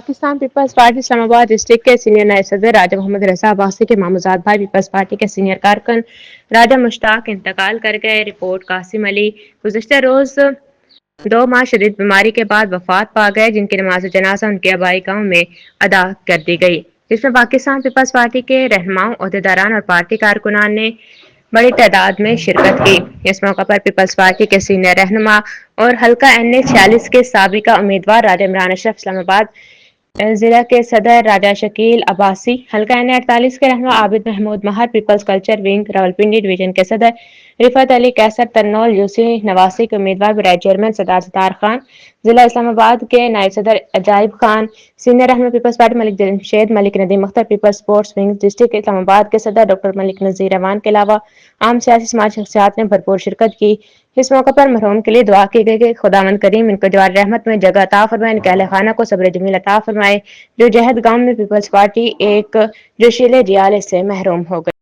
Pakistan Peoples party اسلام آباد district کے senior نائب صدر راجہ محمد رضا عباسی کے ماموزاد بھائی پیپلز پارٹی کے سینئر کارکن راجہ مشتاق انتقال کر گئے۔ رپورٹ قاسم علی گزشتہ روز 2 ماہ شدید بیماری کے بعد وفات پا گئے، جن کی نماز جنازہ ان کے آبائی گاؤں میں ادا کر دی گئی، جس میں پاکستان پیپلز پارٹی کے رہنماؤں، عہدیداران اور پارٹی کارکنان نے بڑی تعداد میں شرکت کی۔ اس موقع پر پیپلز پارٹی کے سینئر رہنما اور حلقہ این اے 46 کے سابقہ امیدوار راجہ عمران اشرف، اسلام آباد ضلع کے صدر راجہ شکیل عباسی، حلقہ این اے 48 کے رہنما Abid Mahmood Mehr, Peoples culture wing Rawalpindi division کے صدر رفعت علی قیصر، ترنول یوسی نواسی کے امیدوار برائے چیئرمین سردار ستار خان، ضلع اسلام آباد کے نائب صدر عجائب خان، سینئر رہنما Peoples Party Malik Jamshed Malik Nadeem Akhtar, Peoples sports wing district Islamabad کے صدر ڈاکٹر ملک نذیر اعوان کے علاوہ عام سیاسی سماجی شخصیات نے بھرپور شرکت کی۔ اس موقع پر مرحوم کے لیے دعا کی گئی کہ خداوند کریم ان کو جوار رحمت میں جگہ عطا فرمائے، ان کے اہل خانہ کو صبر جمیل عطا فرمائے۔ جو جہد گاؤں میں پیپلز پارٹی ایک جوشیلے جیالے سے محروم ہو گئی۔